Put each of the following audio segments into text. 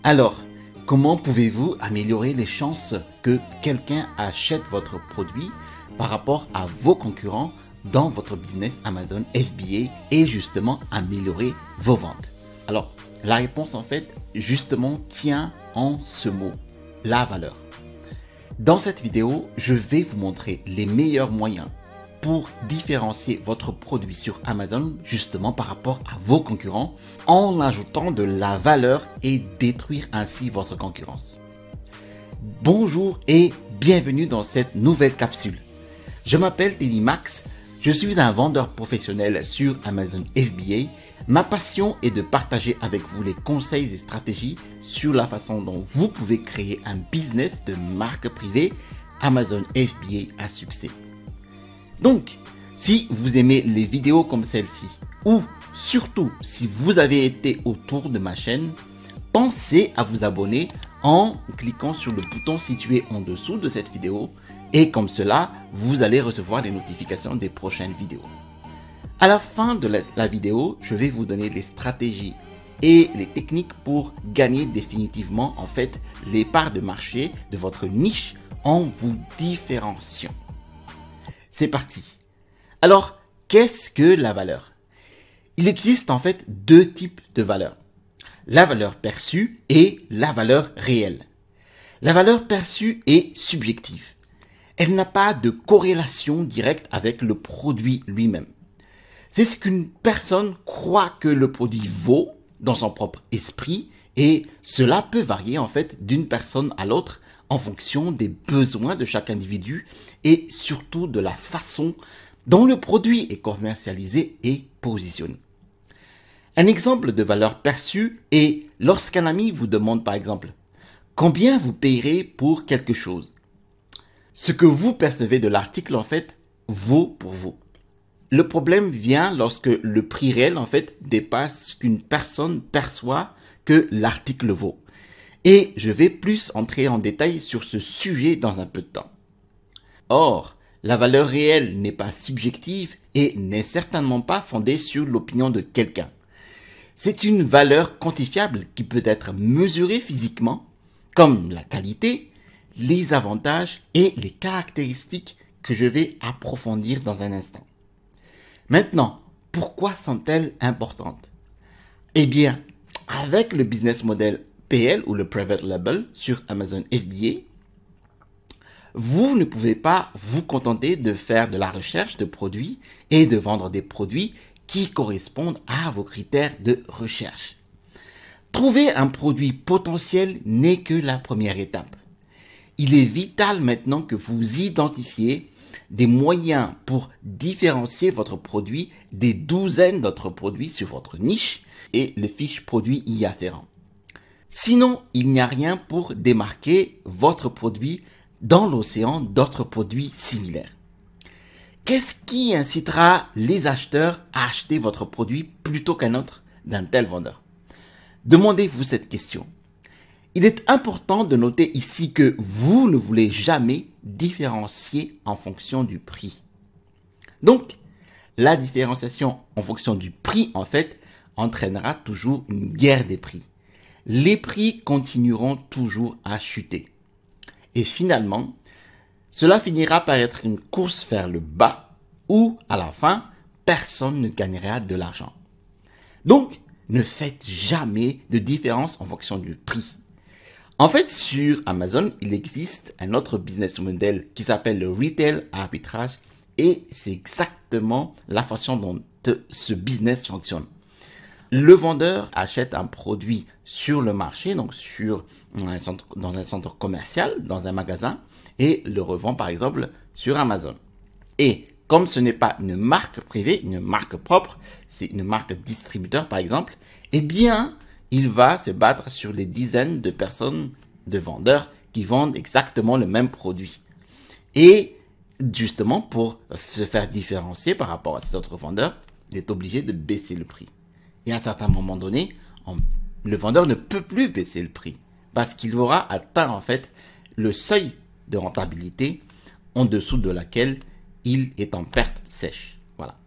Alors, comment pouvez-vous améliorer les chances que quelqu'un achète votre produit par rapport à vos concurrents dans votre business Amazon FBA et justement améliorer vos ventes? Alors, la réponse en fait justement tient en ce mot, la valeur. Dans cette vidéo, je vais vous montrer les meilleurs moyens pour différencier votre produit sur Amazon justement par rapport à vos concurrents en ajoutant de la valeur et détruire ainsi votre concurrence. Bonjour et bienvenue dans cette nouvelle capsule. Je m'appelle Teddymax, je suis un vendeur professionnel sur Amazon FBA. Ma passion est de partager avec vous les conseils et stratégies sur la façon dont vous pouvez créer un business de marque privée Amazon FBA à succès. Donc, si vous aimez les vidéos comme celle-ci, ou surtout si vous avez été autour de ma chaîne, pensez à vous abonner en cliquant sur le bouton situé en dessous de cette vidéo et comme cela, vous allez recevoir les notifications des prochaines vidéos. À la fin de la vidéo, je vais vous donner les stratégies et les techniques pour gagner définitivement en fait les parts de marché de votre niche en vous différenciant. C'est parti. Alors, qu'est-ce que la valeur? Il existe en fait deux types de valeurs. La valeur perçue et la valeur réelle. La valeur perçue est subjective. Elle n'a pas de corrélation directe avec le produit lui-même. C'est ce qu'une personne croit que le produit vaut dans son propre esprit et cela peut varier en fait d'une personne à l'autre en fonction des besoins de chaque individu et surtout de la façon dont le produit est commercialisé et positionné. Un exemple de valeur perçue est lorsqu'un ami vous demande par exemple combien vous payerez pour quelque chose. Ce que vous percevez de l'article en fait vaut pour vous. Le problème vient lorsque le prix réel en fait dépasse ce qu'une personne perçoit que l'article vaut. Et je vais plus entrer en détail sur ce sujet dans un peu de temps. Or, la valeur réelle n'est pas subjective et n'est certainement pas fondée sur l'opinion de quelqu'un. C'est une valeur quantifiable qui peut être mesurée physiquement, comme la qualité, les avantages et les caractéristiques que je vais approfondir dans un instant. Maintenant, pourquoi sont-elles importantes? Eh bien, avec le business model PL ou le Private Label sur Amazon FBA, vous ne pouvez pas vous contenter de faire de la recherche de produits et de vendre des produits qui correspondent à vos critères de recherche. Trouver un produit potentiel n'est que la première étape. Il est vital maintenant que vous identifiez des moyens pour différencier votre produit des douzaines d'autres produits sur votre niche et les fiches produits y afférents. Sinon, il n'y a rien pour démarquer votre produit dans l'océan d'autres produits similaires. Qu'est-ce qui incitera les acheteurs à acheter votre produit plutôt qu'un autre d'un tel vendeur? Demandez-vous cette question. Il est important de noter ici que vous ne voulez jamais différencier en fonction du prix. Donc, la différenciation en fonction du prix, en fait, entraînera toujours une guerre des prix. Les prix continueront toujours à chuter. Et finalement, cela finira par être une course vers le bas où, à la fin, personne ne gagnera de l'argent. Donc, ne faites jamais de différence en fonction du prix. En fait, sur Amazon, il existe un autre business model qui s'appelle le Retail Arbitrage et c'est exactement la façon dont ce business fonctionne. Le vendeur achète un produit sur le marché, donc dans un centre commercial, dans un magasin, et le revend par exemple sur Amazon. Et comme ce n'est pas une marque privée, une marque propre, c'est une marque distributeur par exemple, eh bien, il va se battre sur les dizaines de personnes, de vendeurs qui vendent exactement le même produit. Et justement, pour se faire différencier par rapport à ces autres vendeurs, il est obligé de baisser le prix. Et à un certain moment donné, le vendeur ne peut plus baisser le prix parce qu'il aura atteint en fait le seuil de rentabilité en dessous de laquelle il est en perte sèche. Voilà.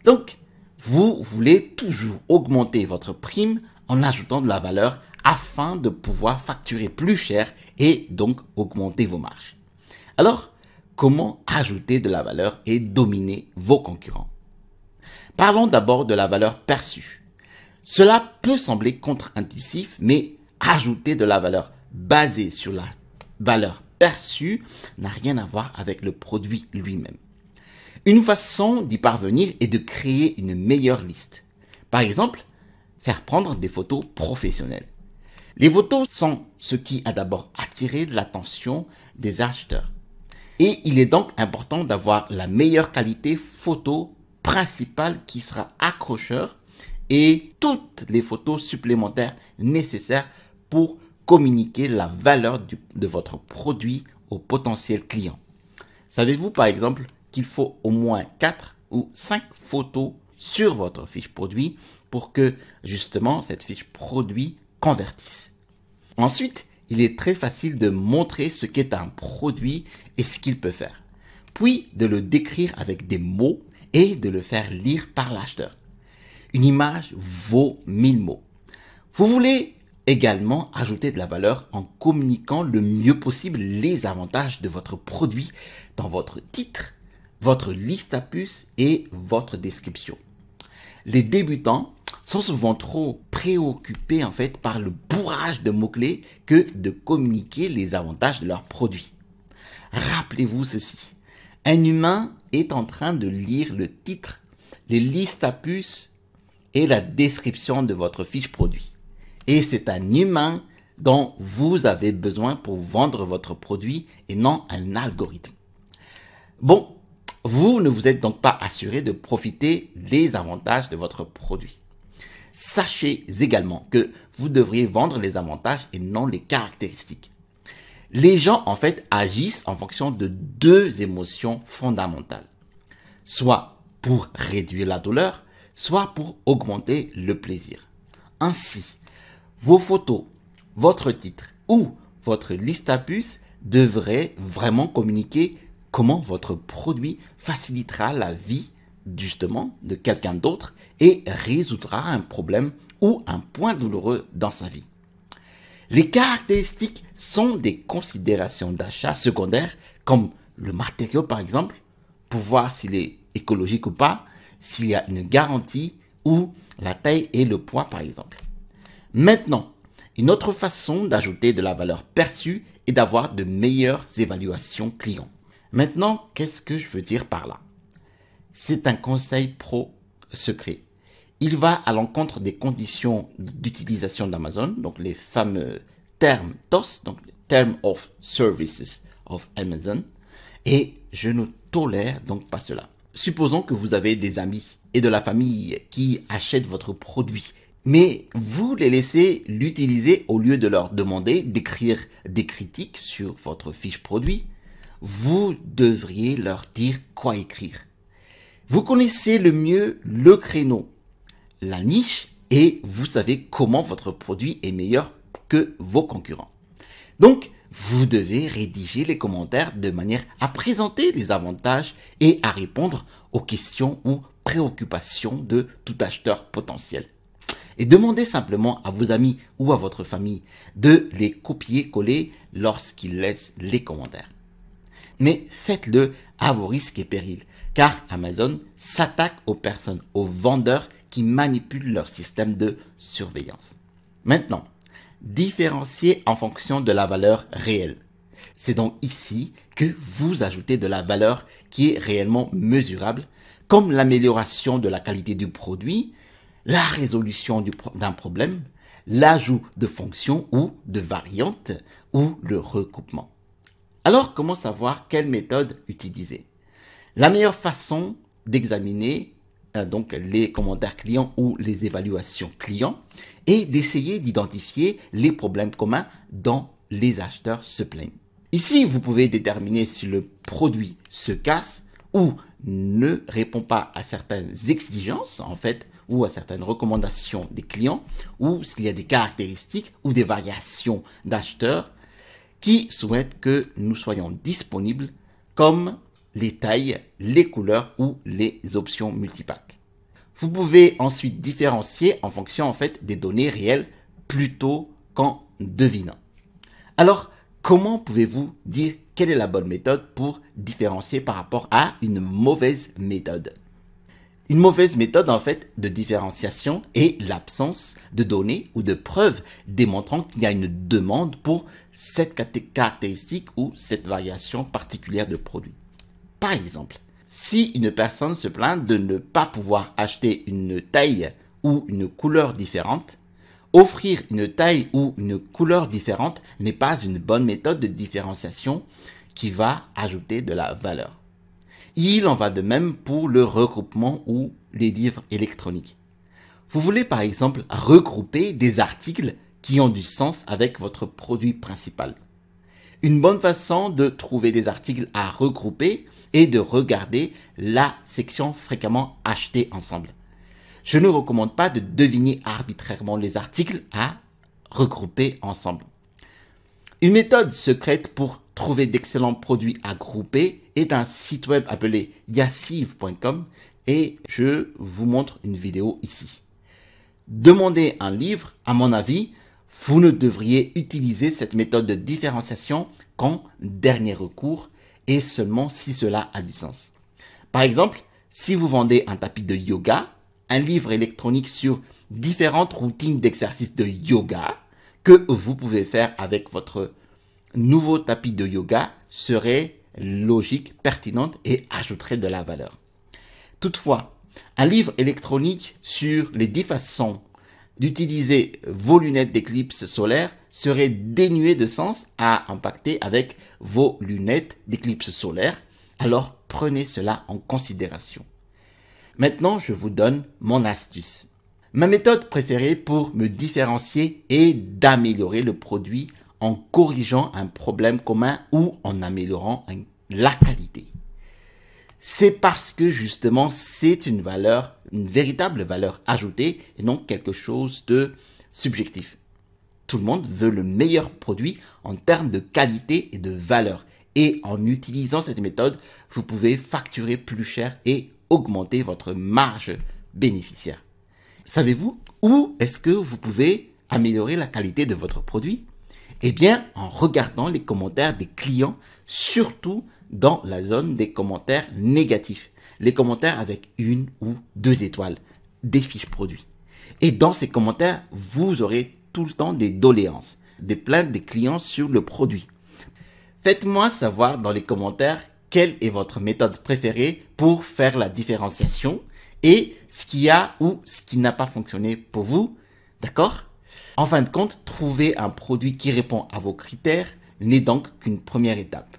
Donc, vous voulez toujours augmenter votre prime en ajoutant de la valeur afin de pouvoir facturer plus cher et donc augmenter vos marges. Alors, comment ajouter de la valeur et dominer vos concurrents? Parlons d'abord de la valeur perçue. Cela peut sembler contre-intuitif, mais ajouter de la valeur basée sur la valeur perçue n'a rien à voir avec le produit lui-même. Une façon d'y parvenir est de créer une meilleure liste. Par exemple, faire prendre des photos professionnelles. Les photos sont ce qui a d'abord attiré l'attention des acheteurs. Et il est donc important d'avoir la meilleure qualité photo principale qui sera accrocheur et toutes les photos supplémentaires nécessaires pour communiquer la valeur de votre produit au potentiel client. Savez-vous par exemple qu'il faut au moins 4 ou 5 photos sur votre fiche produit pour que justement cette fiche produit convertisse. Ensuite, il est très facile de montrer ce qu'est un produit et ce qu'il peut faire, puis de le décrire avec des mots et de le faire lire par l'acheteur. Une image vaut 1000 mots. Vous voulez également ajouter de la valeur en communiquant le mieux possible les avantages de votre produit dans votre titre, votre liste à puces et votre description. Les débutants sont souvent trop préoccupés en fait par le bourrage de mots-clés que de communiquer les avantages de leur produit. Rappelez-vous ceci, un humain est en train de lire le titre, les listes à puces et la description de votre fiche produit. Et c'est un humain dont vous avez besoin pour vendre votre produit et non un algorithme. Bon, vous ne vous êtes donc pas assuré de profiter des avantages de votre produit. Sachez également que vous devriez vendre les avantages et non les caractéristiques. Les gens en fait agissent en fonction de deux émotions fondamentales. Soit pour réduire la douleur, soit pour augmenter le plaisir. Ainsi, vos photos, votre titre ou votre liste à puces devraient vraiment communiquer comment votre produit facilitera la vie justement de quelqu'un d'autre et résoudra un problème ou un point douloureux dans sa vie. Les caractéristiques sont des considérations d'achat secondaires comme le matériau par exemple, pour voir s'il est écologique ou pas, s'il y a une garantie ou la taille et le poids par exemple. Maintenant, une autre façon d'ajouter de la valeur perçue est d'avoir de meilleures évaluations clients. Maintenant, qu'est-ce que je veux dire par là? C'est un conseil pro secret. Il va à l'encontre des conditions d'utilisation d'Amazon, donc les fameux termes TOS, donc Term of Services of Amazon, et je ne tolère donc pas cela. Supposons que vous avez des amis et de la famille qui achètent votre produit, mais vous les laissez l'utiliser au lieu de leur demander d'écrire des critiques sur votre fiche produit. Vous devriez leur dire quoi écrire. Vous connaissez le mieux le créneau, la niche et vous savez comment votre produit est meilleur que vos concurrents. Donc, vous devez rédiger les commentaires de manière à présenter les avantages et à répondre aux questions ou préoccupations de tout acheteur potentiel. Et demandez simplement à vos amis ou à votre famille de les copier-coller lorsqu'ils laissent les commentaires. Mais faites-le à vos risques et périls, car Amazon s'attaque aux personnes, aux vendeurs qui manipulent leur système de surveillance. Maintenant, différencier en fonction de la valeur réelle. C'est donc ici que vous ajoutez de la valeur qui est réellement mesurable, comme l'amélioration de la qualité du produit, la résolution d'un problème, l'ajout de fonctions ou de variantes ou le recoupement. Alors, comment savoir quelle méthode utiliser? La meilleure façon d'examiner donc les commentaires clients ou les évaluations clients est d'essayer d'identifier les problèmes communs dont les acheteurs se plaignent. Ici, vous pouvez déterminer si le produit se casse ou ne répond pas à certaines exigences en fait ou à certaines recommandations des clients ou s'il y a des caractéristiques ou des variations d'acheteurs qui souhaitent que nous soyons disponibles comme les tailles, les couleurs ou les options multipack. Vous pouvez ensuite différencier en fonction en fait des données réelles plutôt qu'en devinant. Alors, comment pouvez-vous dire quelle est la bonne méthode pour différencier par rapport à une mauvaise méthode? Une mauvaise méthode, en fait, de différenciation est l'absence de données ou de preuves démontrant qu'il y a une demande pour cette caractéristique ou cette variation particulière de produit. Par exemple, si une personne se plaint de ne pas pouvoir acheter une taille ou une couleur différente, offrir une taille ou une couleur différente n'est pas une bonne méthode de différenciation qui va ajouter de la valeur. Il en va de même pour le regroupement ou les livres électroniques. Vous voulez par exemple regrouper des articles qui ont du sens avec votre produit principal. Une bonne façon de trouver des articles à regrouper est de regarder la section fréquemment achetés ensemble. Je ne recommande pas de deviner arbitrairement les articles à regrouper ensemble. Une méthode secrète pour trouver d'excellents produits à grouper est un site web appelé yassive.com et je vous montre une vidéo ici. Demander un livre, à mon avis, vous ne devriez utiliser cette méthode de différenciation qu'en dernier recours et seulement si cela a du sens. Par exemple, si vous vendez un tapis de yoga, un livre électronique sur différentes routines d'exercice de yoga que vous pouvez faire avec votre nouveau tapis de yoga serait logique, pertinente et ajouterait de la valeur. Toutefois, un livre électronique sur les 10 façons d'utiliser vos lunettes d'éclipse solaire serait dénué de sens à impacter avec vos lunettes d'éclipse solaire. Alors prenez cela en considération. Maintenant, je vous donne mon astuce. Ma méthode préférée pour me différencier est d'améliorer le produit en corrigeant un problème commun ou en améliorant la qualité. C'est parce que justement, c'est une valeur, une véritable valeur ajoutée et non quelque chose de subjectif. Tout le monde veut le meilleur produit en termes de qualité et de valeur. Et en utilisant cette méthode, vous pouvez facturer plus cher et augmenter votre marge bénéficiaire. Savez-vous où est-ce que vous pouvez améliorer la qualité de votre produit? Eh bien, en regardant les commentaires des clients, surtout dans la zone des commentaires négatifs. Les commentaires avec 1 ou 2 étoiles, des fiches produits. Et dans ces commentaires, vous aurez tout le temps des doléances, des plaintes des clients sur le produit. Faites-moi savoir dans les commentaires quelle est votre méthode préférée pour faire la différenciation et ce qui a ou ce qui n'a pas fonctionné pour vous. D'accord? En fin de compte, trouver un produit qui répond à vos critères n'est donc qu'une première étape.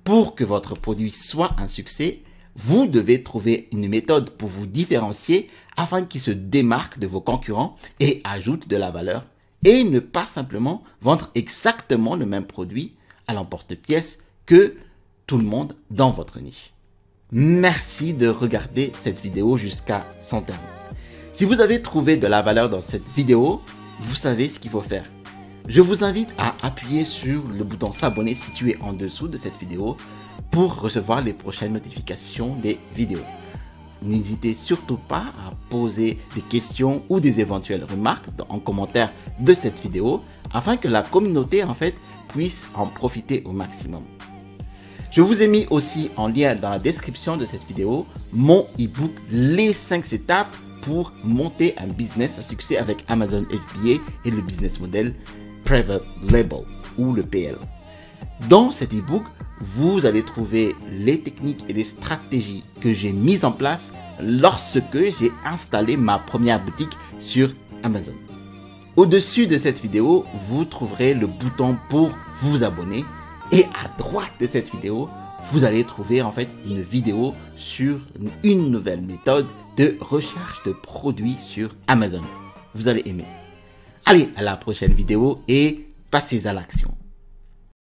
Pour que votre produit soit un succès, vous devez trouver une méthode pour vous différencier afin qu'il se démarque de vos concurrents et ajoute de la valeur et ne pas simplement vendre exactement le même produit à l'emporte-pièce que tout le monde dans votre niche. Merci de regarder cette vidéo jusqu'à son terme. Si vous avez trouvé de la valeur dans cette vidéo, vous savez ce qu'il faut faire. Je vous invite à appuyer sur le bouton s'abonner situé en dessous de cette vidéo pour recevoir les prochaines notifications des vidéos. N'hésitez surtout pas à poser des questions ou des éventuelles remarques en commentaire de cette vidéo afin que la communauté puisse en profiter au maximum. Je vous ai mis aussi en lien dans la description de cette vidéo mon e-book Les 5 étapes pour monter un business à succès avec Amazon FBA et le business model Private Label ou le PL. Dans cet e-book, vous allez trouver les techniques et les stratégies que j'ai mises en place lorsque j'ai installé ma première boutique sur Amazon. Au-dessus de cette vidéo, vous trouverez le bouton pour vous abonner et à droite de cette vidéo, vous allez trouver une vidéo sur une nouvelle méthode de recherche de produits sur Amazon. Vous allez aimer. Allez, à la prochaine vidéo et passez à l'action.